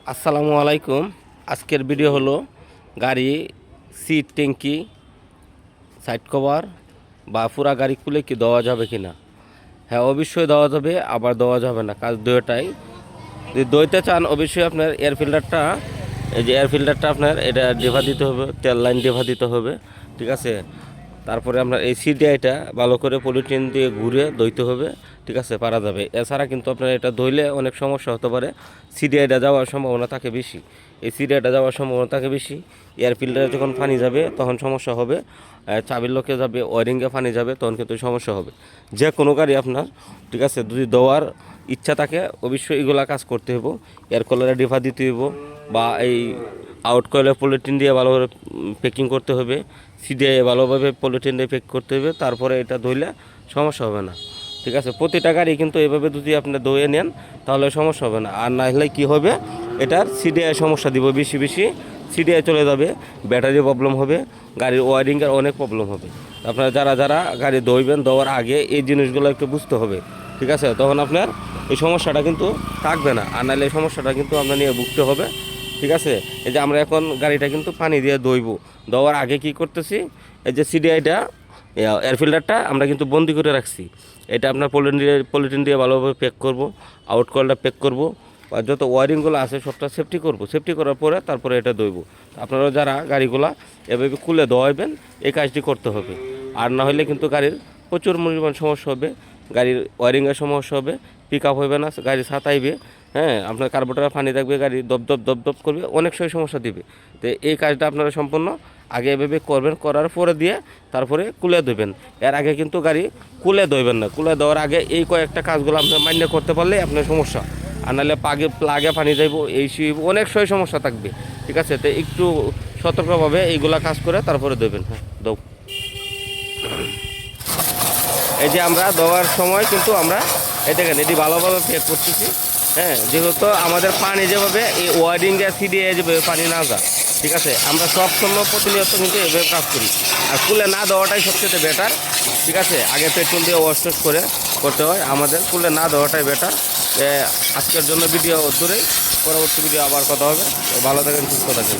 আসসালামু আলাইকুম। আজকের ভিডিও হলো গাড়ি সিট ট্যাঙ্কি সাইড কভার বা পুরা গাড়ি খুলে কি দেওয়া যাবে কি না। হ্যাঁ, অবশ্যই দেওয়া যাবে, আবার দেওয়া যাবে না, কাজ দুয়োটাই। যদি দইতে চান অবশ্যই আপনার এয়ার ফিল্টারটা, এই যে এয়ার ফিল্টারটা আপনার এটা ডেভা দিতে হবে, তেল লাইন ডেভা দিতে হবে, ঠিক আছে। তারপরে আপনার এই সিডিআইটা ভালো করে পলিথিন দিয়ে ঘুরে ধুইতে হবে, ঠিক আছে, পারা যাবে। এছাড়া কিন্তু আপনার এটা ধুইলে অনেক সমস্যা হতে পারে, সিডিআইটা যাওয়ার সম্ভাবনা থাকে বেশি। এই সিডিআইটা যাওয়ার সম্ভাবনা থাকে বেশি। এয়ার ফিল্টারে যখন পানি যাবে তখন সমস্যা হবে, চাবির লকে যাবে, ওয়ারিংয়ে পানি যাবে, তখন কিন্তু সমস্যা হবে। যে কোনো গাড়ি আপনার, ঠিক আছে, যদি দেওয়ার ইচ্ছা থাকে অবশ্যই এগুলা কাজ করতে হইব। এয়ার কলারে ডিফা দিতে হইব, বা এই আউট কয়েলের পলিথিন দিয়ে ভালোভাবে প্যাকিং করতে হবে, সিডিআই ভালোভাবে পলিথিন দিয়ে প্যাক করতে হবে, তারপরে এটা ধুইলে সমস্যা হবে না, ঠিক আছে। প্রতিটা গাড়ি কিন্তু এভাবে যদি আপনি ধুয়ে নেন তাহলে সমস্যা হবে না। আর না হলে কী হবে, এটার সিডিআই সমস্যা দিব বেশি বেশি, সিডিআই চলে যাবে, ব্যাটারি প্রবলেম হবে, গাড়ির ওয়ারিংয়ের অনেক প্রবলেম হবে। আপনারা যারা যারা গাড়ি ধুইবেন দেওয়ার আগে এই জিনিসগুলো একটু বুঝতে হবে, ঠিক আছে। তখন আপনার এই সমস্যাটা কিন্তু থাকবে না, আর নাহলে এই সমস্যাটা কিন্তু আপনার নিয়ে ভুগতে হবে, ঠিক আছে। এই যে আমরা এখন গাড়িটা কিন্তু পানি দিয়ে ধুইব, দেওয়ার আগে কি করতেছি, এই যে সিডিআইটা এয়ার ফিল্টারটা আমরা কিন্তু বন্দি করে রাখছি। এটা আপনার পলিথিন দিয়ে ভালোভাবে প্যাক করব, আউট কলটা প্যাক করব, আর যত ওয়ারিংগুলো আছে সবটা সেফটি করব, সেফটি করার পরে তারপরে এটা ধুইব। আপনারা যারা গাড়িগুলা এভাবে খুলে ধোয়াইবেন এই কাজটি করতে হবে। আর না হলে কিন্তু গাড়ির প্রচুর পরিমাণ সমস্যা হবে, গাড়ির ওয়ারিংয়ের সমস্যা হবে, পিক আপ হবে না, গাড়ি ছাতাইবে, হ্যাঁ, আপনার কার্বোরেটরে পানি থাকবে, গাড়ি দপ করবে, অনেক সমস্যা দিবে। তো এই কাজটা আপনারা সম্পূর্ণ আগে এভাবে করবেন, করার পরে দিয়ে তারপরে কুলে ধুবেন। এর আগে কিন্তু গাড়ি কুলে ধুইবেন না। কুলে দেওয়ার আগে এই কয়েকটা কাজগুলো আপনার মান্য করতে পারলে আপনার সমস্যা, আর নাহলে প্লাগে পানি যাইব, এই অনেক সমস্যা থাকবে, ঠিক আছে। তো একটু সতর্কভাবে এইগুলা কাজ করে তারপরে দেবেন। হ্যাঁ, দাও। এই যে আমরা দেওয়ার সময় কিন্তু আমরা এই দেখেন এটি ভালোভাবে প্যাক করতেছি, হ্যাঁ, যেহেতু আমাদের পানি যেভাবে এই ওয়ারিংয়ে সিডিআই যেভাবে পানি না যায়, ঠিক আছে, আমরা সব সময় প্রতিনিয়ত কিন্তু এভাবে কাজ করি। আর কুলে না দেওয়াটাই সবচেয়ে বেটার, ঠিক আছে। আগে পেট্রোল দিয়ে ওয়াশ করে করতে হয়, আমাদের কুলে না দেওয়াটাই বেটার। আজকের জন্য ভিডিও দূরেই, পরবর্তী ভিডিও আবার কথা হবে। ভালো থাকেন, সুস্থ থাকেন।